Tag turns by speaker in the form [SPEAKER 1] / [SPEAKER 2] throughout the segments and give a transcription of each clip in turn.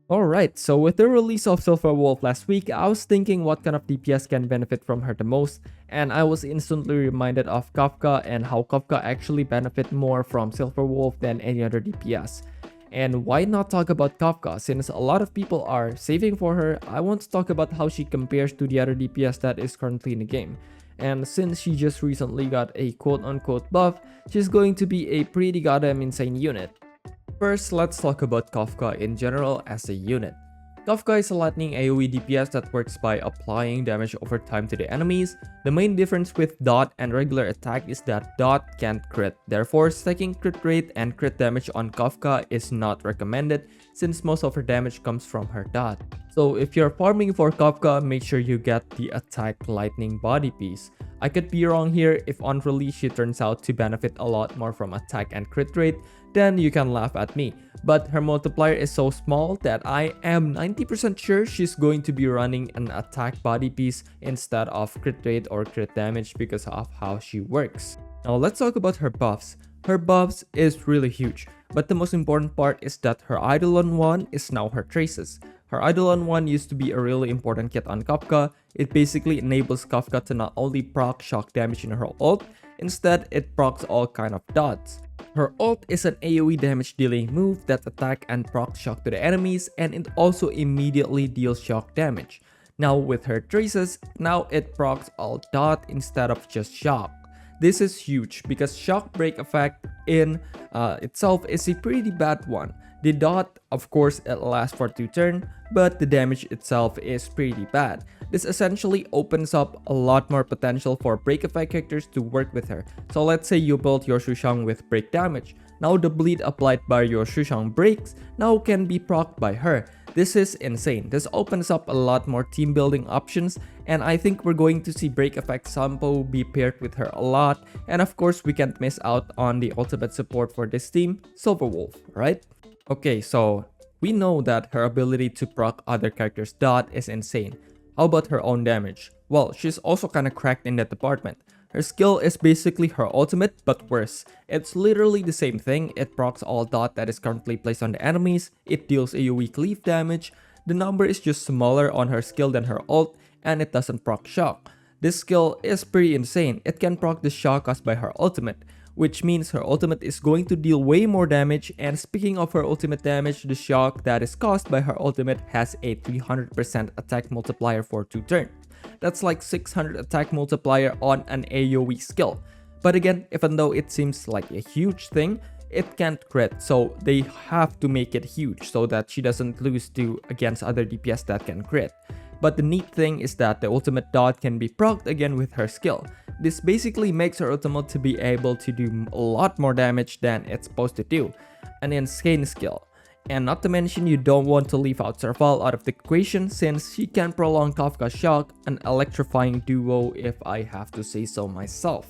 [SPEAKER 1] Alright, so with the release of Silver Wolf last week, I was thinking what kind of DPS can benefit from her the most, and I was instantly reminded of Kafka and how Kafka actually benefit more from Silver Wolf than any other DPS. And why not talk about Kafka? Since a lot of people are saving for her, I want to talk about how she compares to the other DPS that is currently in the game. And since she just recently got a quote-unquote buff, she's going to be a pretty goddamn insane unit. First, let's talk about Kafka in general as a unit. Kafka is a lightning AoE DPS that works by applying damage over time to the enemies. The main difference with dot and regular attack is that dot can't crit, therefore stacking crit rate and crit damage on Kafka is not recommended since most of her damage comes from her dot. So if you're farming for Kafka, make sure you get the attack lightning body piece. I could be wrong here. If on release she turns out to benefit a lot more from attack and crit rate, then you can laugh at me. But her multiplier is so small that I am 90% sure she's going to be running an attack body piece instead of crit rate or crit damage because of how she works. Now let's talk about her buffs. Her buffs is really huge, but the most important part is that her Eidolon 1 is now her traces. Her Eidolon 1 used to be a really important kit on Kafka. It basically enables Kafka to not only proc shock damage in her ult, instead it procs all kind of dots. Her ult is an AoE damage dealing move that attack and proc shock to the enemies, and it also immediately deals shock damage. Now with her traces, now it procs all dot instead of just shock. This is huge because shock break effect in itself is a pretty bad one. The dot, of course, it lasts for 2 turns, but the damage itself is pretty bad. This essentially opens up a lot more potential for break effect characters to work with her. So let's say you built your Shushang with break damage. Now the bleed applied by your Shushang breaks now can be procced by her. This is insane. This opens up a lot more team building options, and I think we're going to see break effect Sampo be paired with her a lot, and of course we can't miss out on the ultimate support for this team, Silver Wolf, right? Okay, so we know that her ability to proc other characters' dot is insane. How about her own damage? Well, she's also kinda cracked in that department. Her skill is basically her ultimate, but worse. It's literally the same thing. It procs all dot that is currently placed on the enemies, it deals AoE cleave damage, the number is just smaller on her skill than her ult, and it doesn't proc shock. This skill is pretty insane. It can proc the shock caused by her ultimate, which means her ultimate is going to deal way more damage, and speaking of her ultimate damage, the shock that is caused by her ultimate has a 300% attack multiplier for 2 turns. That's like 600 attack multiplier on an AoE skill. But again, even though it seems like a huge thing, it can't crit, so they have to make it huge so that she doesn't lose to against other DPS that can crit. But the neat thing is that the ultimate dot can be procced again with her skill. This basically makes her ultimate to be able to do a lot more damage than it's supposed to do. An insane skill. And not to mention, you don't want to leave out Serval out of the equation since she can prolong Kafka's shock, an electrifying duo if I have to say so myself.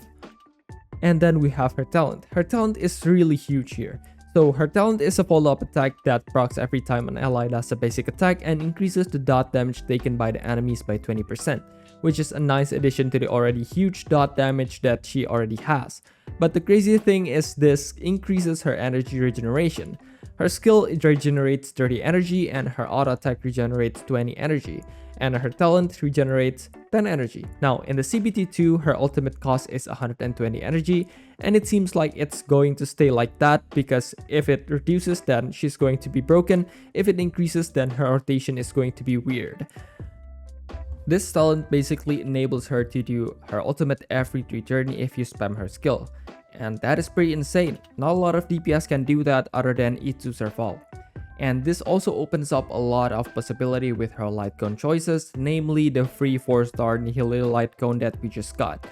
[SPEAKER 1] And then we have her talent. Her talent is really huge here. So her talent is a follow-up attack that procs every time an ally does a basic attack and increases the dot damage taken by the enemies by 20%, which is a nice addition to the already huge dot damage that she already has. But the crazy thing is this increases her energy regeneration. Her skill regenerates 30 energy and her auto attack regenerates 20 energy, and her talent regenerates 10 energy. Now in the CBT2, her ultimate cost is 120 energy, and it seems like it's going to stay like that because if it reduces then she's going to be broken, if it increases then her rotation is going to be weird. This talent basically enables her to do her ultimate every 3 turns if you spam her skill. And that is pretty insane. Not a lot of DPS can do that other than Itsu Serval. And this also opens up a lot of possibility with her light cone choices, namely the free 4-star Nihilil light cone that we just got.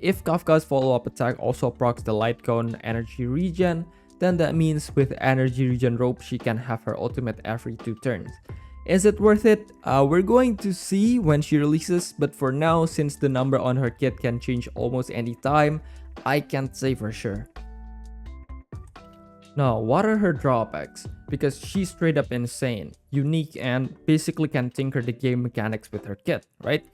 [SPEAKER 1] If Kafka's follow-up attack also procs the light cone energy regen, then that means with energy regen rope she can have her ultimate every 2 turns. Is it worth it? We're going to see when she releases, but for now, since the number on her kit can change almost any time, I can't say for sure. Now, what are her drawbacks? Because she's straight up insane, unique, and basically can tinker the game mechanics with her kit, right?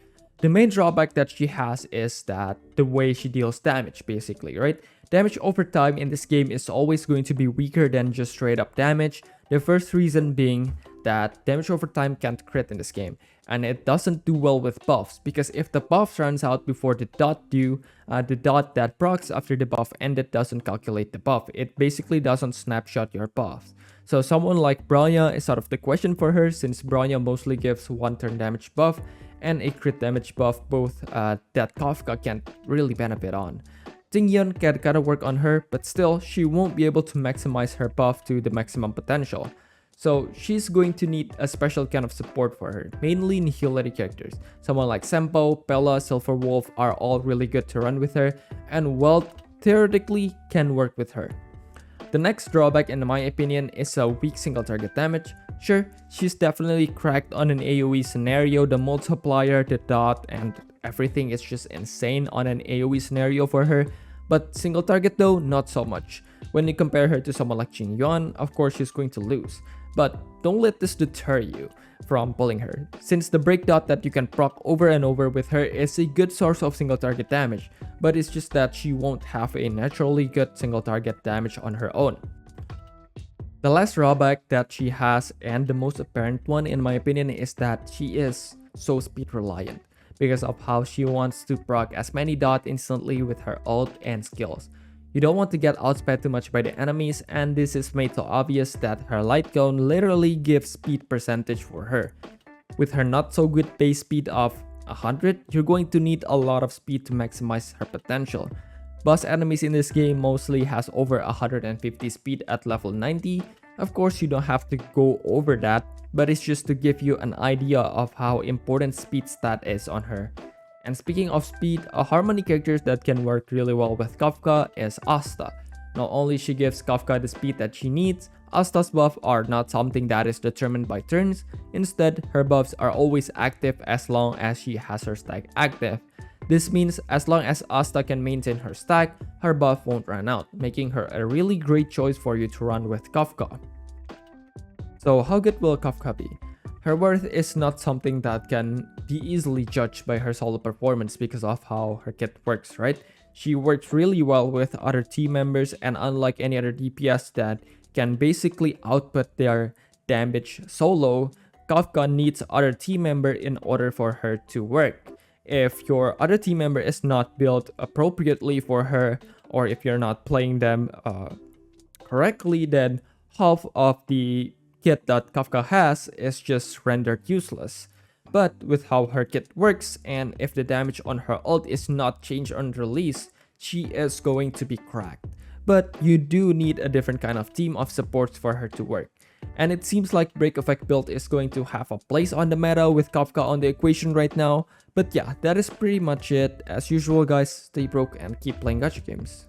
[SPEAKER 1] The main drawback that she has is that the way she deals damage, basically, right? Damage over time in this game is always going to be weaker than just straight up damage. The first reason being that damage over time can't crit in this game, and it doesn't do well with buffs because if the buff runs out before the dot do, the dot that procs after the buff ended doesn't calculate the buff. It basically doesn't snapshot your buffs. So someone like Bronya is out of the question for her since Bronya mostly gives 1 turn damage buff and a crit damage buff, both that Kafka can't really benefit on. Jingyeon can kinda work on her, but still, she won't be able to maximize her buff to the maximum potential. So she's going to need a special kind of support for her, mainly Nihility characters. Someone like Sempo, Pella, Silverwolf are all really good to run with her, and well, theoretically can work with her. The next drawback in my opinion is a weak single target damage. Sure, she's definitely cracked on an AoE scenario, the multiplier, the dot, and everything is just insane on an AoE scenario for her, but single target though, not so much. When you compare her to someone like Jingyeon, of course she's going to lose. But don't let this deter you from pulling her, since the break dot that you can proc over and over with her is a good source of single target damage, but it's just that she won't have a naturally good single target damage on her own. The last drawback that she has, and the most apparent one in my opinion, is that she is so speed reliant because of how she wants to proc as many dot instantly with her ult and skills. You don't want to get outsped too much by the enemies, and this is made so obvious that her light cone literally gives speed percentage for her. With her not so good base speed of 100, you're going to need a lot of speed to maximize her potential. Boss enemies in this game mostly has over 150 speed at level 90. Of course, you don't have to go over that, but it's just to give you an idea of how important speed stat is on her. And speaking of speed, a Harmony character that can work really well with Kafka is Asta. Not only she gives Kafka the speed that she needs, Asta's buffs are not something that is determined by turns. Instead, her buffs are always active as long as she has her stack active. This means as long as Asta can maintain her stack, her buff won't run out, making her a really great choice for you to run with Kafka. So how good will Kafka be? Her worth is not something that can be easily judged by her solo performance because of how her kit works, right? She works really well with other team members, and unlike any other DPS that can basically output their damage solo, Kafka needs other team member in order for her to work. If your other team member is not built appropriately for her, or if you're not playing them correctly, then half of the kit that Kafka has is just rendered useless. But with how her kit works, and if the damage on her ult is not changed on release, she is going to be cracked. But you do need a different kind of team of supports for her to work. And it seems like Break Effect build is going to have a place on the meta with Kafka on the equation right now. But yeah, that is pretty much it. As usual guys, stay broke and keep playing gacha games.